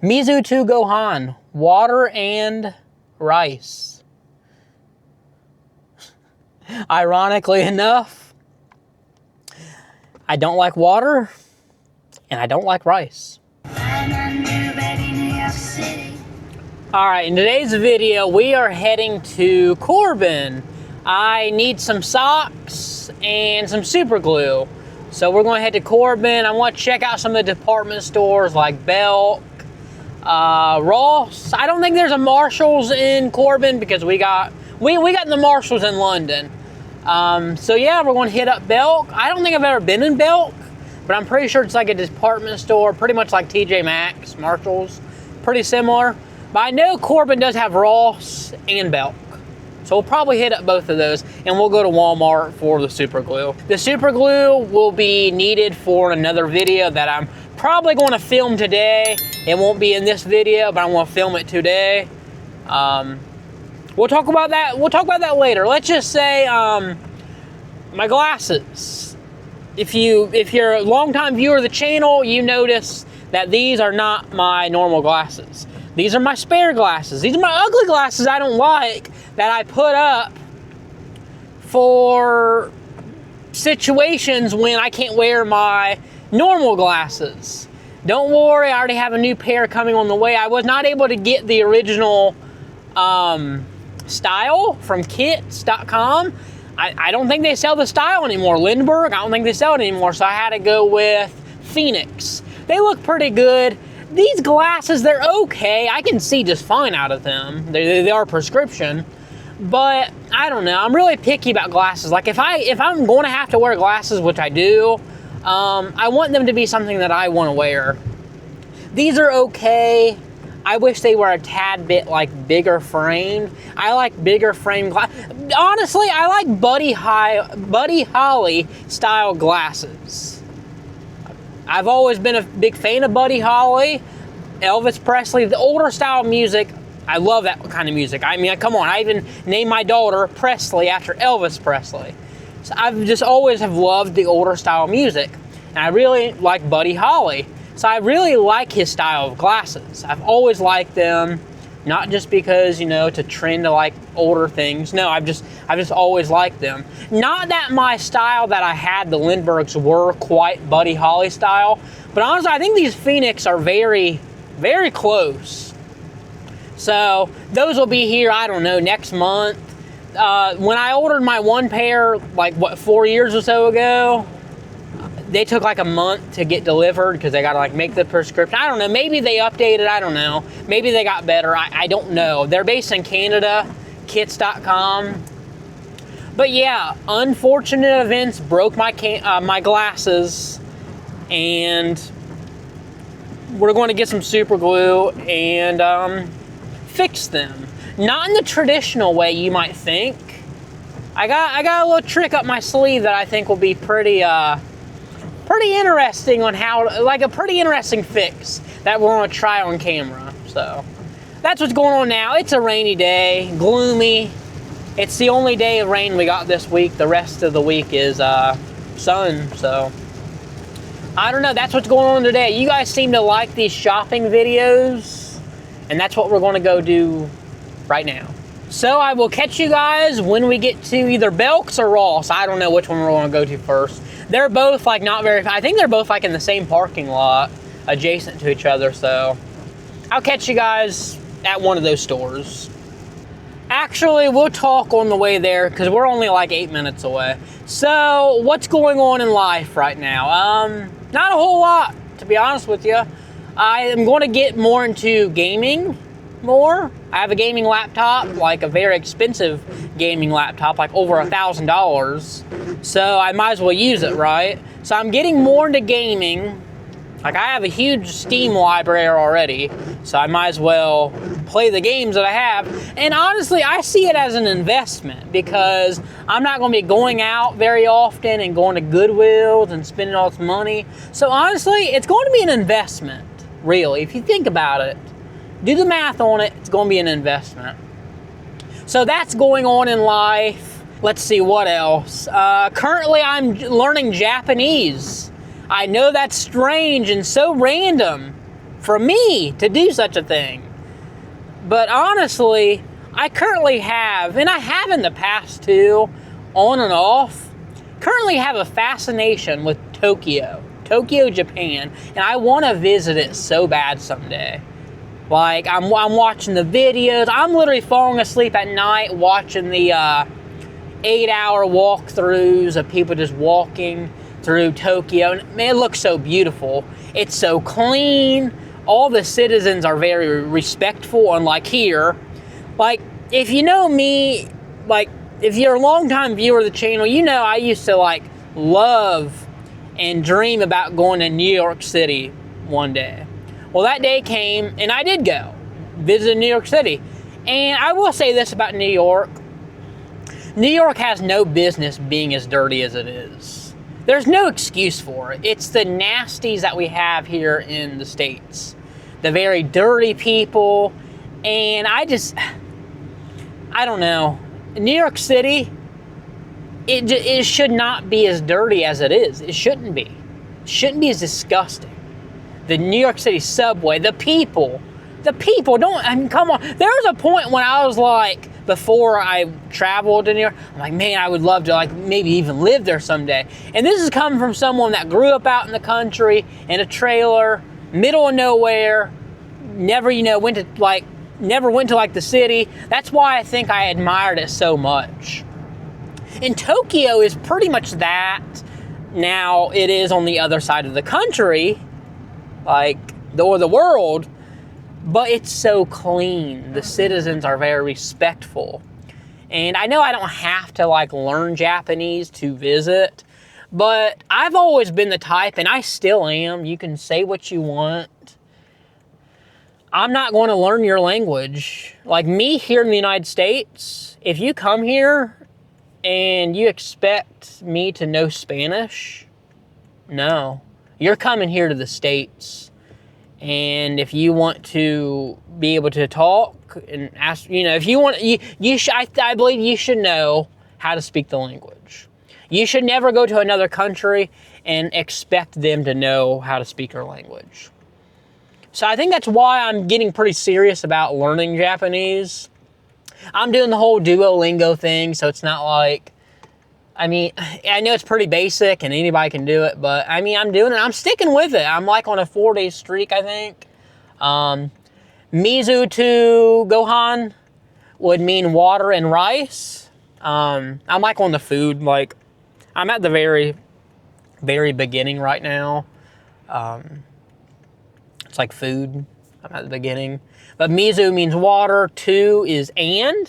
Mizu to Gohan, water and rice. Ironically enough, I don't like water and I don't like rice. Alright, in today's video, we are heading to Corbin. I need some socks and some super glue. So we're going to head to Corbin. I want to check out some of the department stores like Belk, Ross. I don't think there's a Marshalls in Corbin because we got the Marshalls in London. So yeah, we're going to hit up Belk. I don't think I've ever been in Belk, but I'm pretty sure it's like a department store, pretty much like TJ Maxx, Marshalls, pretty similar. But I know Corbin does have Ross and Belk. So we'll probably hit up both of those, and we'll go to Walmart for the super glue. The super glue will be needed for another video that I'm probably going to film today. It won't be in this video, but I'm going to film it today. We'll talk about that. We'll talk about that later. Let's just say my glasses. If you're a longtime viewer of the channel, you notice that these are not my normal glasses. These are my spare glasses. These are my ugly glasses I don't like that I put up for situations when I can't wear my normal glasses. Don't worry, I already have a new pair coming on the way. I was not able to get the original style from kits.com. I don't think they sell the style anymore. Lindbergh, I don't think they sell it anymore, so I had to go with Phoenix. They look pretty good. These glasses, they're okay. I can see just fine out of them. They are prescription, but I don't know. I'm really picky about glasses. Like if I'm going to have to wear glasses, which I do, I want them to be something that I want to wear. These are okay. I wish they were a tad bit like bigger framed. I like bigger frame glasses. Honestly, I like Buddy Holly style glasses. I've always been a big fan of Buddy Holly, Elvis Presley, the older style music. I love that kind of music. I mean, come on, I even named my daughter Presley after Elvis Presley. So I've just always have loved the older style music. And I really like Buddy Holly. So I really like his style of glasses. I've always liked them, not just because, you know, to trend to like older things. No, I've just always liked them. Not that my style that I had, the Lindberghs, were quite Buddy Holly style, but honestly, I think these Phoenix are very, very close. So those will be here, I don't know, next month. When I ordered my one pair, like what, 4 years or so ago, they took like a month to get delivered because they got to like make the prescription. I don't know. Maybe they updated. I don't know. Maybe they got better. I don't know. They're based in Canada, kits.com. But yeah, unfortunate events broke my my glasses, and we're going to get some super glue and fix them. Not in the traditional way you might think. I got a little trick up my sleeve that I think will be pretty interesting on how, like a pretty interesting fix that we're going to try on camera. So that's what's going on now. It's a rainy day, gloomy. It's the only day of rain we got this week. The rest of the week is sun. So I don't know. That's what's going on today. You guys seem to like these shopping videos, and that's what we're going to go do right now. So I will catch you guys when we get to either Belk's or Ross. I don't know which one we're going to go to first. They're both like not very, I think they're both like in the same parking lot adjacent to each other. So I'll catch you guys at one of those stores. Actually, we'll talk on the way there because we're only like 8 minutes away. So what's going on in life right now? Not a whole lot, to be honest with you. I am going to get more into gaming more. I have a gaming laptop, like a very expensive gaming laptop, like over $1,000. So I might as well use it, right? So I'm getting more into gaming. Like I have a huge Steam library already, so I might as well play the games that I have. And honestly, I see it as an investment because I'm not going to be going out very often and going to Goodwills and spending all this money. So honestly, it's going to be an investment, really, if you think about it. Do the math on it, it's going to be an investment. So that's going on in life. Let's see, what else? Currently, I'm learning Japanese. I know that's strange and so random for me to do such a thing. But honestly, I currently have, and I have in the past too, on and off, currently have a fascination with Tokyo, Japan, and I want to visit it so bad someday. Like, I'm watching the videos. I'm literally falling asleep at night watching the 8-hour walkthroughs of people just walking through Tokyo. And man, it looks so beautiful. It's so clean. All the citizens are very respectful, unlike here. Like, if you know me, like, if you're a longtime viewer of the channel, you know I used to, like, love and dream about going to New York City one day. Well, that day came, and I did go, visit New York City. And I will say this about New York. New York has no business being as dirty as it is. There's no excuse for it. It's the nasties that we have here in the States. The very dirty people. And I don't know. New York City, it should not be as dirty as it is. It shouldn't be. It shouldn't be as disgusting. The New York City subway, the people, come on. There was a point when I was like, before I traveled to New York, I'm like, man, I would love to, like, maybe even live there someday. And this is coming from someone that grew up out in the country, in a trailer, middle of nowhere, never went to the city. That's why I think I admired it so much. And Tokyo is pretty much that. Now it is on the other side of the country, or the world, but it's so clean. The citizens are very respectful. And I know I don't have to, like, learn Japanese to visit, but I've always been the type, and I still am. You can say what you want. I'm not going to learn your language. Like me here in the United States, if you come here and you expect me to know Spanish, no. You're coming here to the States. And if you want to be able to talk and ask, if you want, I believe you should know how to speak the language. You should never go to another country and expect them to know how to speak your language. So I think that's why I'm getting pretty serious about learning Japanese. I'm doing the whole Duolingo thing, so it's not like, I know it's pretty basic and anybody can do it, but I'm doing it. I'm sticking with it. I'm like on a 4-day streak, I think. Mizu to Gohan would mean water and rice. I'm like on the food, like, I'm at the very, very beginning right now. It's like food. I'm at the beginning. But Mizu means water, to is and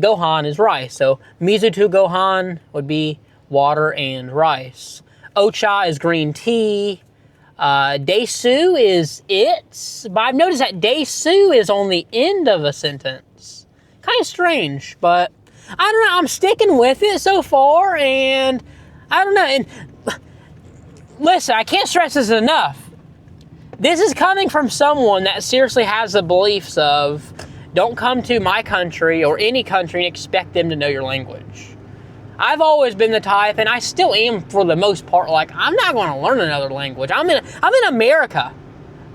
Gohan is rice. So Mizu to Gohan would be water and rice. Ocha is green tea. Desu is it. But I've noticed that desu is on the end of a sentence. Kind of strange, but I don't know. I'm sticking with it so far, and I don't know. And listen, I can't stress this enough. This is coming from someone that seriously has the beliefs of, don't come to my country or any country and expect them to know your language. I've always been the type, and I still am for the most part, like, I'm not going to learn another language. I'm in America.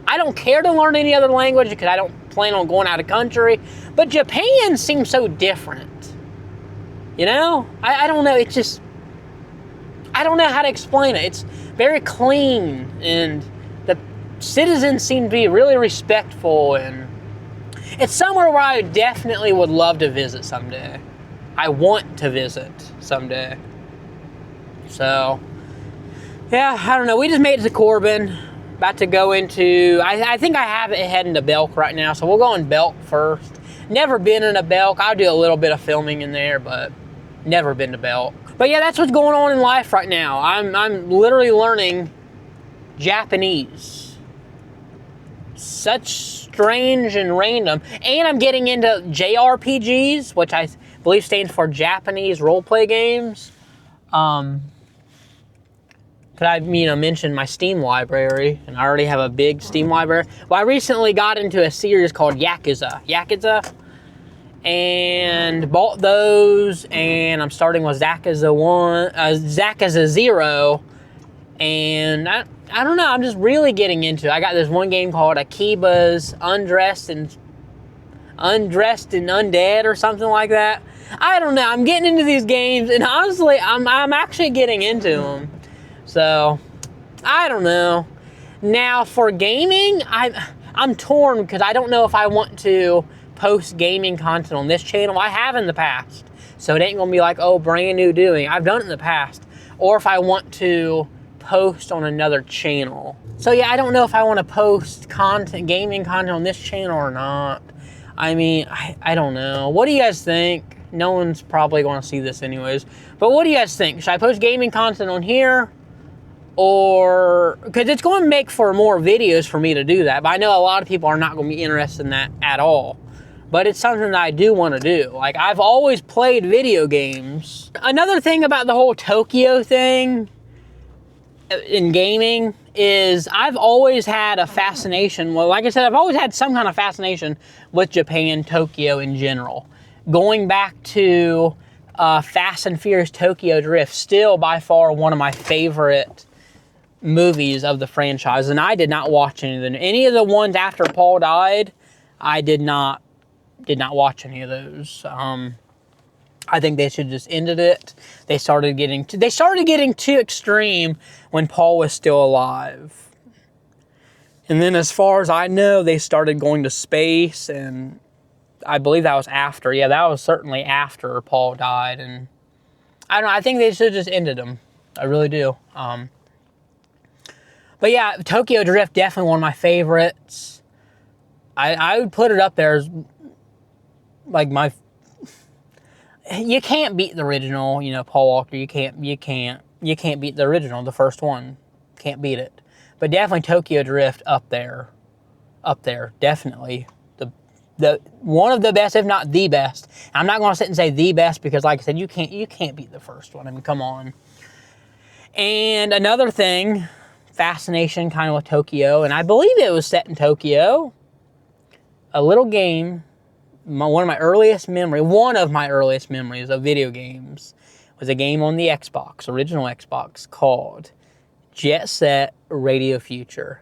I don't care to learn any other language because I don't plan on going out of country. But Japan seems so different. I don't know. It's just, I don't know how to explain it. It's very clean, and the citizens seem to be really respectful, and it's somewhere where I definitely would love to visit someday. I want to visit someday. So, yeah, I don't know. We just made it to Corbin. About to go into, I think I have it heading to Belk right now, so we'll go in Belk first. Never been in a Belk. I'll do a little bit of filming in there, but never been to Belk. But yeah, that's what's going on in life right now. I'm literally learning Japanese. Such strange and random. And I'm getting into JRPGs, which I believe stands for Japanese roleplay games. Could I, mention my Steam library, and I already have a big Steam library. Well, I recently got into a series called Yakuza, and bought those, and I'm starting with Yakuza 0, and I don't know, I'm just really getting into it. I got this one game called Akiba's Undressed and Undead or something like that. I don't know, I'm getting into these games, and honestly, I'm actually getting into them. So, I don't know. Now, for gaming, I'm torn because I don't know if I want to post gaming content on this channel. I have in the past, so it ain't gonna be like, oh, brand new doing. I've done it in the past. Or if I want to post on another channel. So yeah, I don't know if I want to post content, gaming content on this channel or not. I mean, I don't know. What do you guys think? No one's probably going to see this anyways. But what do you guys think? Should I post gaming content on here? Or, because it's going to make for more videos for me to do that. But I know a lot of people are not going to be interested in that at all. But it's something that I do want to do. Like, I've always played video games. Another thing about the whole Tokyo thing in gaming is I've always had a fascination. Well, like I said, I've always had some kind of fascination with Japan, Tokyo in general. Going back to Fast and Furious Tokyo Drift, still by far one of my favorite movies of the franchise. And I did not watch any of the ones after Paul died. I did not watch any of those. I think they should just ended it. They started getting too extreme when Paul was still alive. And then as far as I know, they started going to space, and I believe that was after. Yeah, that was certainly after Paul died. And I don't know, I think they should have just ended them. I really do. But yeah, Tokyo Drift, definitely one of my favorites. I would put it up there as like you can't beat the original, you know, Paul Walker. You can't beat the original, the first one. Can't beat it. But definitely Tokyo Drift up there, definitely the one of the best, if not the best. I'm not going to sit and say the best because, like I said, you can't beat the first one. I mean, come on. And another thing, fascination kind of with Tokyo, and I believe it was set in Tokyo. A little game. One of my earliest memories of video games was a game on the Xbox, original Xbox, called Jet Set Radio Future.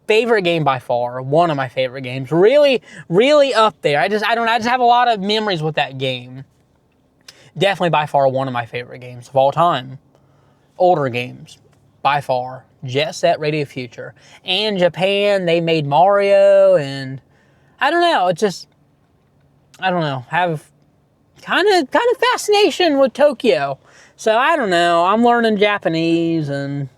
Favorite game by far, one of my favorite games. Really, really up there. I just have a lot of memories with that game. Definitely by far one of my favorite games of all time. Older games, by far. Jet Set Radio Future. And Japan, they made Mario, and I don't know, it's just, I don't know, have kind of fascination with Tokyo. So I don't know, I'm learning Japanese, and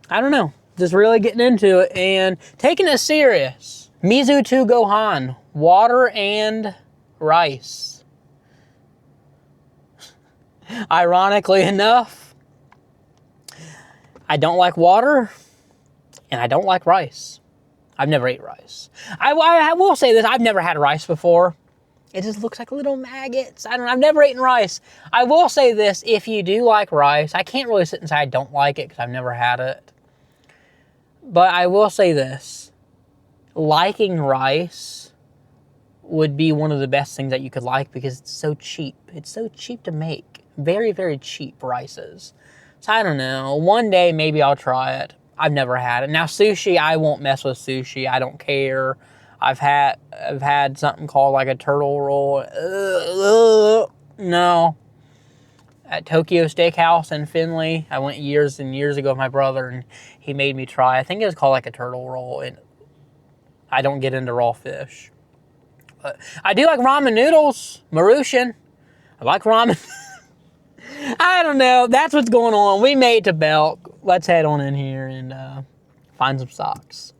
I don't know, just really getting into it and taking it serious. Mizu to Gohan, water and rice. Ironically enough, I don't like water, and I don't like rice. I've never ate rice. I will say this, I've never had rice before. It just looks like little maggots. I've never eaten rice. I will say this, if you do like rice, I can't really sit and say I don't like it because I've never had it. But I will say this, liking rice would be one of the best things that you could like because it's so cheap. It's so cheap to make. Very, very cheap rices. So I don't know, one day maybe I'll try it. I've never had it. Now sushi, I won't mess with sushi. I don't care. I've had something called like a turtle roll. No. At Tokyo Steakhouse in Findlay, I went years and years ago with my brother, and he made me try. I think it was called like a turtle roll, and I don't get into raw fish. But I do like ramen noodles, Maruchan. I like ramen. I don't know. That's what's going on. We made to Belk. Let's head on in here and find some socks.